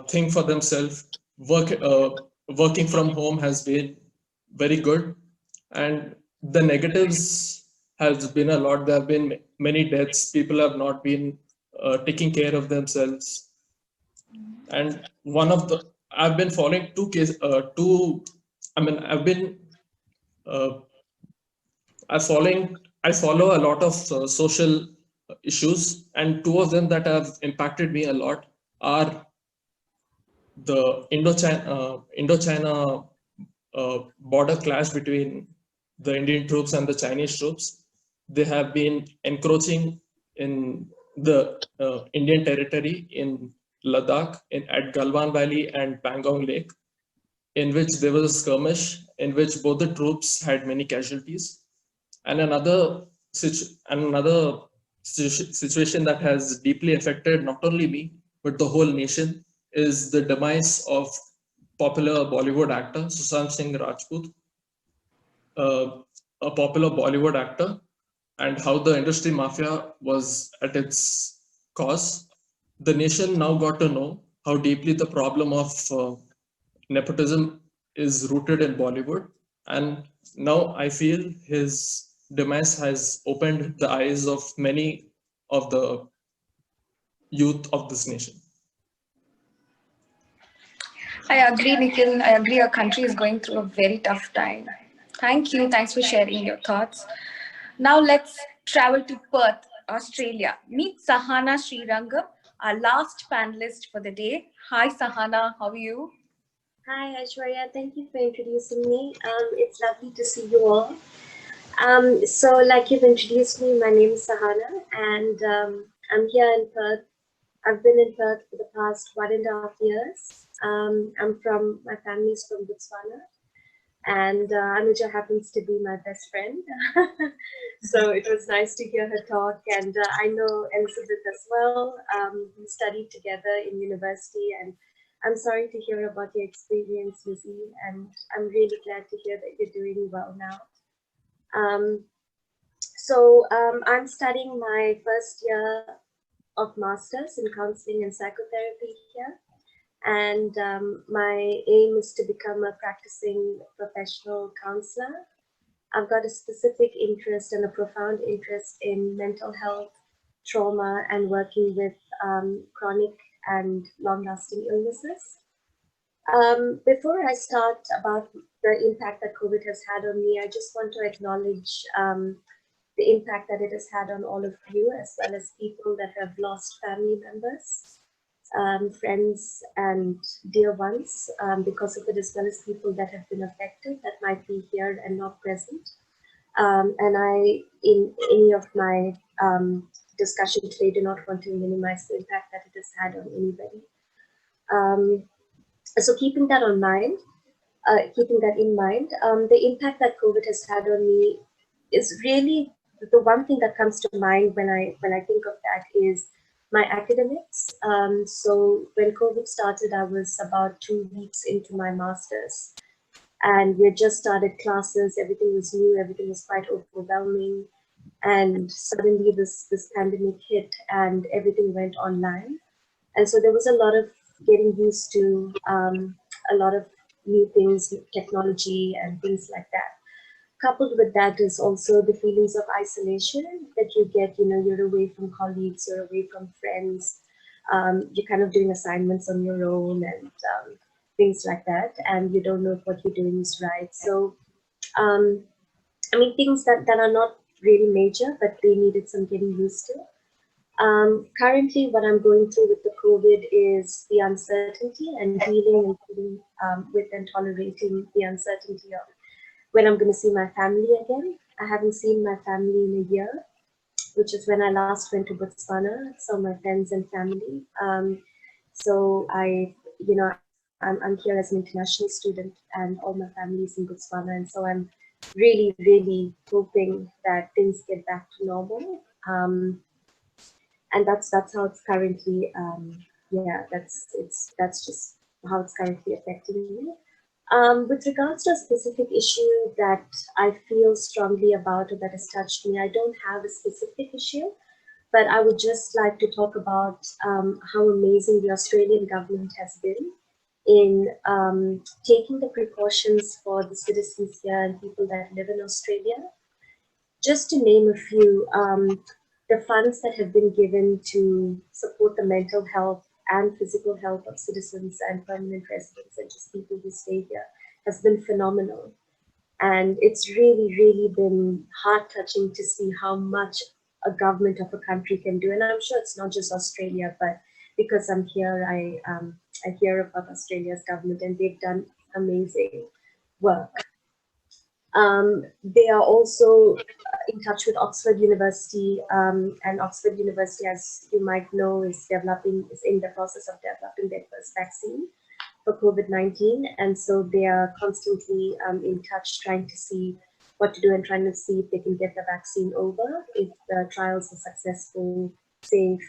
S12: think for themselves. Working from home has been very good, and the negatives has been a lot. There have been many deaths. People have not been taking care of themselves. And I've been following I follow a lot of social issues, and two of them that have impacted me a lot are the Indo-China border clash between the Indian troops and the Chinese troops. They have been encroaching in the Indian territory in Ladakh, at Galwan Valley and Pangong Lake, in which there was a skirmish in which both the troops had many casualties. And another situation that has deeply affected not only me, but the whole nation is the demise of popular Bollywood actor Sushant Singh Rajput, a popular Bollywood actor, and how the industry mafia was at its cause. The nation now got to know how deeply the problem of nepotism is rooted in Bollywood. And now I feel his demise has opened the eyes of many of the youth of this nation.
S2: I agree, Nikhil. I agree. Our country is going through a very tough time. Thank you. Thanks for sharing your thoughts. Now let's travel to Perth, Australia. Meet Sahana Srirangam, our last panelist for the day. Hi, Sahana. How are you?
S13: Hi, Aishwarya. Thank you for introducing me. It's lovely to see you all. So like you've introduced me, my name is Sahana, and I'm here in Perth. I've been in Perth for the past 1.5 years. My family's from Botswana, and Anuja happens to be my best friend. So it was nice to hear her talk, and I know Elizabeth as well. We studied together in university, and I'm sorry to hear about your experience, Lizzie, and I'm really glad to hear that you're doing well now. I'm studying my first year of Masters in Counseling and Psychotherapy here. And my aim is to become a practicing professional counselor. I've got a specific interest and a profound interest in mental health, trauma, and working with chronic and long-lasting illnesses. Before I start about the impact that COVID has had on me, I just want to acknowledge the impact that it has had on all of you, as well as people that have lost family members, friends, and dear ones because of it, as well as people that have been affected that might be here and not present. And I, in any of my discussion today, do not want to minimize the impact that it has had on anybody. So keeping that in mind, the impact that COVID has had on me is really the one thing that comes to mind when I think of that is my academics. So when COVID started, I was about 2 weeks into my master's, and we had just started classes. Everything was new. Everything was quite overwhelming, and suddenly this pandemic hit, and everything went online. And so there was a lot of getting used to a lot of new things, technology and things like that. Coupled with that is also the feelings of isolation that you get. You're away from colleagues, you're away from friends, you're kind of doing assignments on your own and things like that, and you don't know if what you're doing is right. So, things that are not really major, but they needed some getting used to. Currently, what I'm going through with the COVID is the uncertainty and dealing with and tolerating the uncertainty of when I'm going to see my family again. I haven't seen my family in a year, which is when I last went to Botswana, saw my friends and family. So I'm here as an international student, and all my family is in Botswana, and so I'm really, really hoping that things get back to normal. And that's how it's currently. That's just how it's currently affecting me. With regards to a specific issue that I feel strongly about or that has touched me, I don't have a specific issue, but I would just like to talk about how amazing the Australian government has been in taking the precautions for the citizens here and people that live in Australia. Just to name a few, the funds that have been given to support the mental health and physical health of citizens and permanent residents and just people who stay here has been phenomenal. And it's really, really been heart-touching to see how much a government of a country can do. And I'm sure it's not just Australia, but because I'm here, I hear about Australia's government, and they've done amazing work. They are also in touch with Oxford University, and Oxford University, as you might know, is in the process of developing their first vaccine for COVID-19. And so they are constantly in touch, trying to see what to do and trying to see if they can get the vaccine over, if the trials are successful, safe.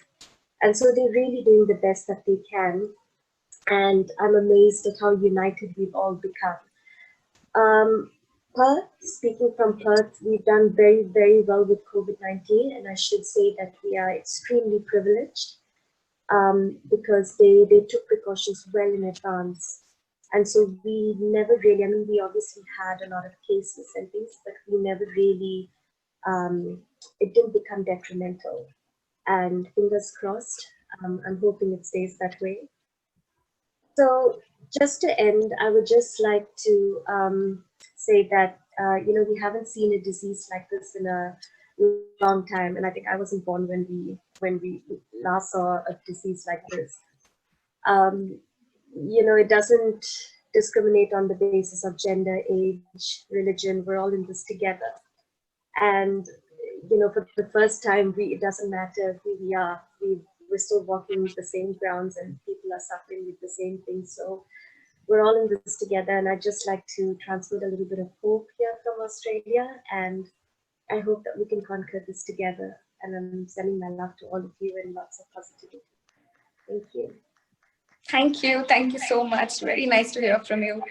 S13: And so they're really doing the best that they can. And I'm amazed at how united we've all become. Perth, speaking from Perth, we've done very, very well with COVID-19, and I should say that we are extremely privileged because they took precautions well in advance. And so we never really, I mean, we obviously had a lot of cases and things, but we never really, it didn't become detrimental. And fingers crossed, I'm hoping it stays that way. So just to end, I would just like to say that, we haven't seen a disease like this in a long time. And I think I wasn't born when we last saw a disease like this. It doesn't discriminate on the basis of gender, age, religion. We're all in this together. And, for the first time, it doesn't matter who we are. We're still walking the same grounds, and people are suffering with the same things. So we're all in this together, and I'd just like to transmit a little bit of hope here from Australia, and I hope that we can conquer this together. And I'm sending my love to all of you and lots of positivity. Thank you.
S2: Thank you. Thank you so much. Very nice to hear from you.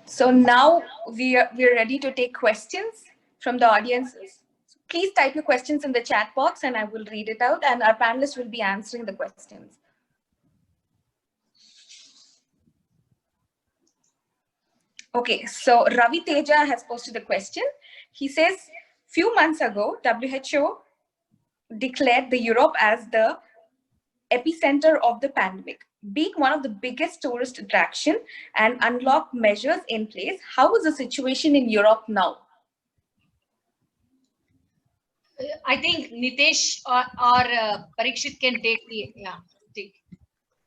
S2: So now we're ready to take questions from the audiences. Please type your questions in the chat box and I will read it out, and our panelists will be answering the questions. Okay, so Ravi Teja has posted a question. He says, few months ago, WHO declared the Europe as the epicenter of the pandemic. Being one of the biggest tourist attraction and unlock measures in place, how is the situation in Europe now?
S1: I think Nitesh or Parikshit can take take.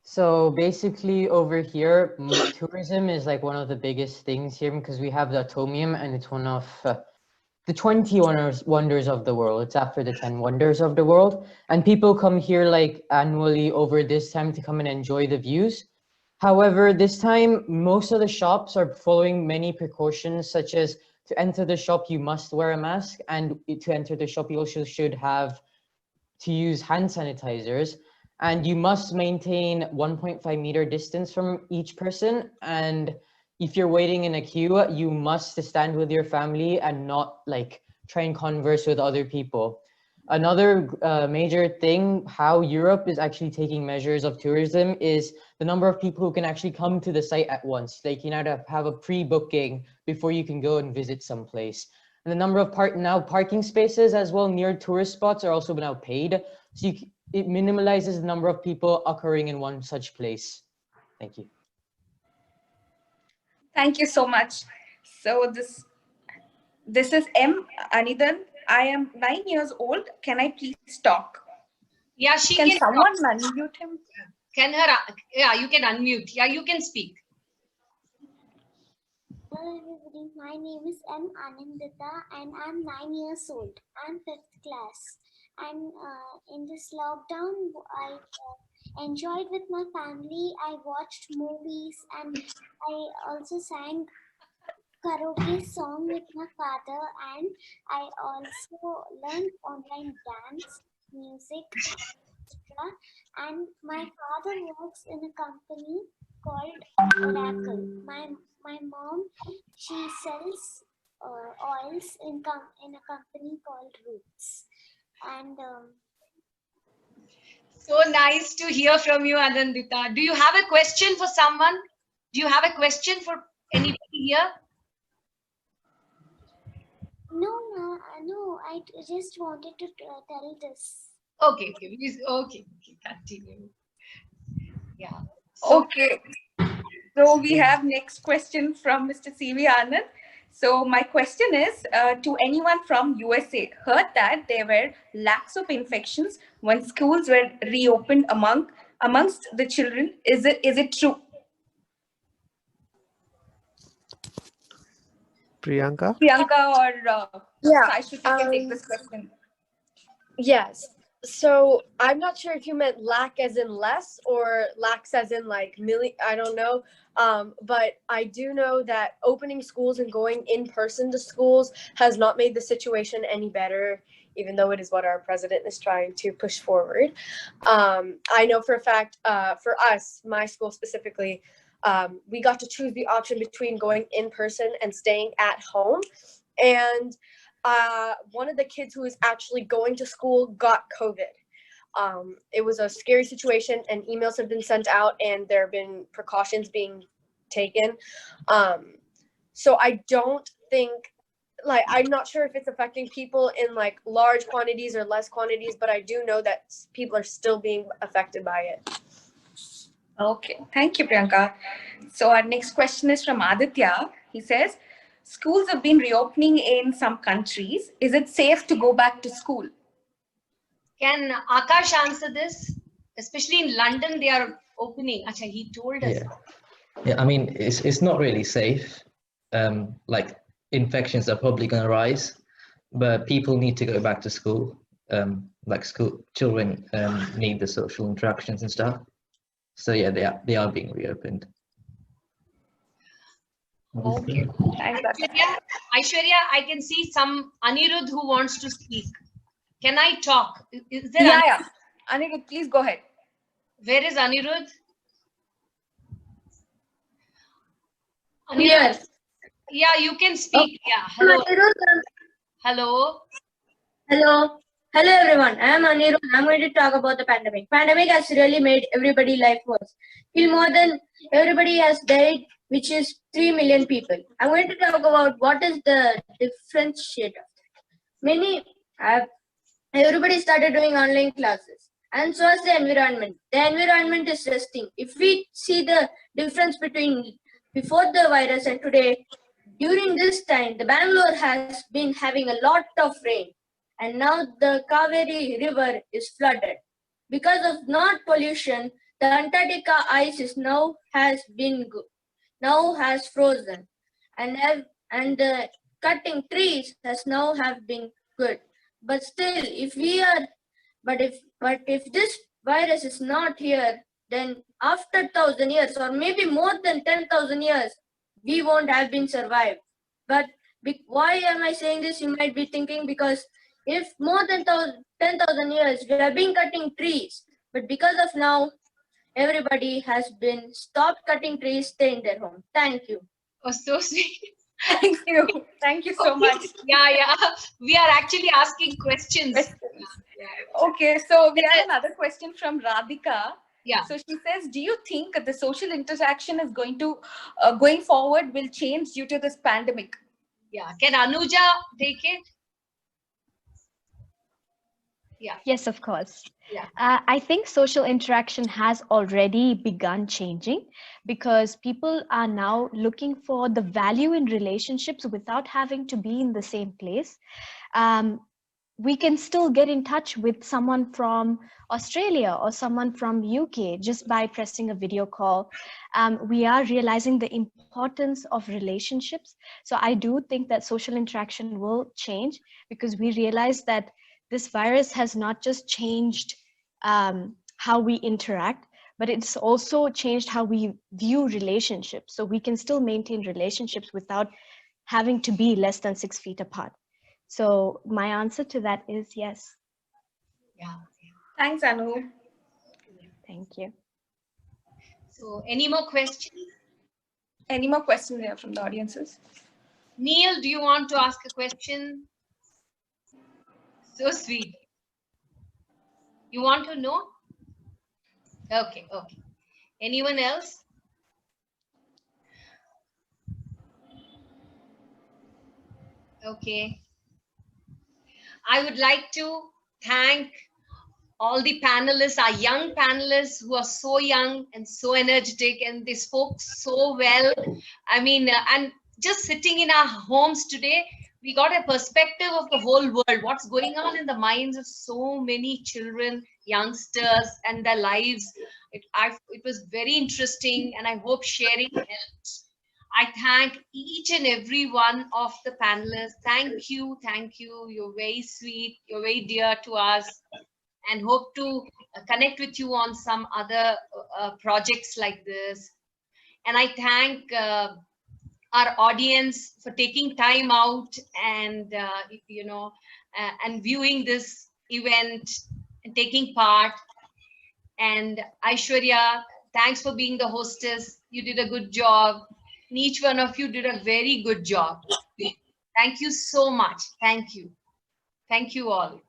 S6: So basically over here, tourism is like one of the biggest things here because we have the Atomium, and it's one of the 20 wonders of the world. It's after the 10 wonders of the world. And people come here like annually over this time to come and enjoy the views. However, this time, most of the shops are following many precautions, such as to enter the shop, you must wear a mask, and to enter the shop, you also should have to use hand sanitizers, and you must maintain 1.5 meter distance from each person. And if you're waiting in a queue, you must stand with your family and not like try and converse with other people. Another major thing, how Europe is actually taking measures of tourism, is the number of people who can actually come to the site at once. Like you have to have a pre-booking before you can go and visit someplace. And the number of parking spaces as well near tourist spots are also now paid. So it minimalizes the number of people occurring in one such place. Thank you.
S2: Thank you so much. So this is M. Anidan. I am 9 years old. Can I please talk?
S1: Yeah,
S2: can someone unmute him?
S1: Yeah, you can unmute. Yeah, you can speak.
S14: Hello everybody, my name is M. Anandita and I'm 9 years old. I'm 5th class. And in this lockdown, I enjoyed with my family. I watched movies and I also sang karaoke song with my father, and I also learned online dance, music, etc. And my father works in a company called Oracle. My mom, she sells oils in a company called Roots. And
S1: so nice to hear from you, Anandita. Do you have a question for someone? Do you have a question for anybody here?
S14: No, I just wanted to tell this.
S1: Okay, please, okay, continue. Yeah. So,
S2: okay. So we have next question from Mr. C.V. Anand. So my question is to anyone from USA. Heard that there were lakhs of infections when schools were reopened amongst the children. Is it true?
S15: Priyanka?
S2: Priyanka or
S5: Yeah.
S2: Saishruti can take this question.
S5: Yes. So I'm not sure if you meant lack as in less or lax as in like million. I don't know. But I do know that opening schools and going in person to schools has not made the situation any better, even though it is what our president is trying to push forward. I know for a fact, for us, my school specifically, we got to choose the option between going in person and staying at home. And one of the kids who was actually going to school got COVID. It was a scary situation, and emails have been sent out, and there have been precautions being taken. So I don't think, like, I'm not sure if it's affecting people in like large quantities or less quantities, but I do know that people are still being affected by it.
S2: Okay, thank you, Priyanka. So our next question is from Aditya. He says, schools have been reopening in some countries. Is it safe to go back to school?
S1: Can Akash answer this? Especially in London, they are opening. Acha, he told us.
S4: Yeah, I mean, it's not really safe. Like infections are probably going to rise, but people need to go back to school. Like children need the social interactions and stuff. So yeah, they are being reopened.
S2: Okay, thanks.
S1: Aishwarya, I can see some Anirudh who wants to speak. Can I talk? Is there?
S2: Yeah. Anirudh, please go ahead.
S1: Where is Anirudh?
S16: Yes.
S1: Yeah, you can speak. Yeah. Hello. Hello.
S16: Hello. Hello everyone. I am Anirudh. I'm going to talk about the pandemic. Pandemic has really made everybody's life worse. Feel more than everybody has died, which is 3 million people. I'm going to talk about what is the differentiator. Everybody started doing online classes, and so is the environment. The environment is resting. If we see the difference between before the virus and today, during this time, the Bangalore has been having a lot of rain, and now the Kaveri River is flooded. Because of not pollution, the Antarctica ice is now has frozen, and the cutting trees has now have been good. But still, if this virus is not here, then after 1,000 years or maybe more than 10,000 years, we won't have been survived. But why am I saying this? You might be thinking, because if more than 10,000 years we have been cutting trees, but because of now, everybody has been stopped cutting trees, stay in their home. Thank you.
S1: Oh, so sweet.
S2: Thank you. Thank you so much.
S1: Yeah. We are actually asking questions.
S2: Okay, so we have another question from Radhika.
S1: Yeah.
S2: So she says, do you think the social interaction is going forward will change due to this pandemic?
S1: Yeah. Can Anuja take it? Yeah.
S9: Yes, of course.
S1: Yeah.
S9: I think social interaction has already begun changing, because people are now looking for the value in relationships without having to be in the same place. We can still get in touch with someone from Australia or someone from UK just by pressing a video call. We are realizing the importance of relationships. So I do think that social interaction will change, because we realize that this virus has not just changed how we interact, but it's also changed how we view relationships. So we can still maintain relationships without having to be less than 6 feet apart. So my answer to that is yes.
S1: Yeah.
S2: Thanks, Anu.
S9: Thank you.
S1: So any more questions?
S2: Any more questions here from the audiences?
S1: Neil, do you want to ask a question? So sweet. You want to know? Okay. Anyone else? Okay. I would like to thank all the panelists, our young panelists who are so young and so energetic, and they spoke so well. I mean, and just sitting in our homes today, we got a perspective of the whole world, what's going on in the minds of so many children, youngsters, and their lives. It was very interesting, and I hope sharing helps. I thank each and every one of the panelists. Thank you. You're very sweet. You're very dear to us, and hope to connect with you on some other projects like this. And I thank our audience for taking time out and and viewing this event and taking part. And Aishwarya, thanks for being the hostess. You did a good job. And each one of you did a very good job. Thank you so much. Thank you. Thank you all.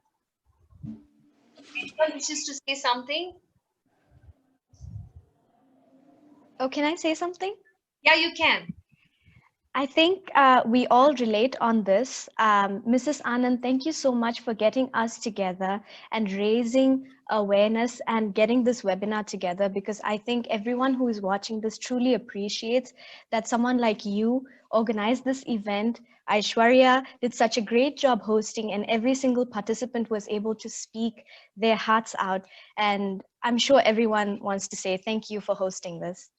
S1: Anyone wishes to say something?
S9: Oh, can I say something?
S1: Yeah, you can.
S9: I think we all relate on this. Mrs. Anand, thank you so much for getting us together and raising awareness and getting this webinar together, because I think everyone who is watching this truly appreciates that someone like you organized this event. Aishwarya did such a great job hosting, and every single participant was able to speak their hearts out. And I'm sure everyone wants to say thank you for hosting this.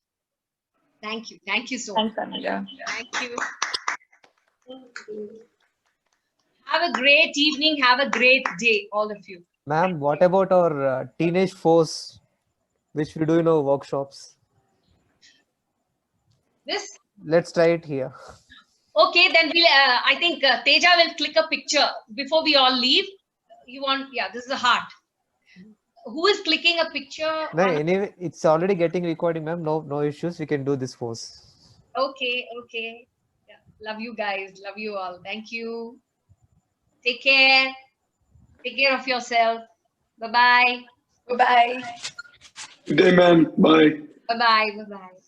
S1: Thank you. Thank you so much.
S2: Thanks, Anuja.
S1: Thank you. Have a great evening. Have a great day, all of you.
S15: Ma'am, what about our teenage force, which we do in our workshops?
S1: This?
S15: Let's try it here.
S1: Okay, then we'll. I think Teja will click a picture before we all leave. You want? Yeah, this is a heart. Who is clicking a picture?
S15: No, anyway, it's already getting recording, ma'am. No issues. We can do this force.
S1: Okay. Yeah. Love you guys. Love you all. Thank you. Take care. Take care of yourself. Bye-bye.
S2: Bye-bye.
S8: Good day, ma'am. Bye.
S1: Bye-bye. Bye-bye.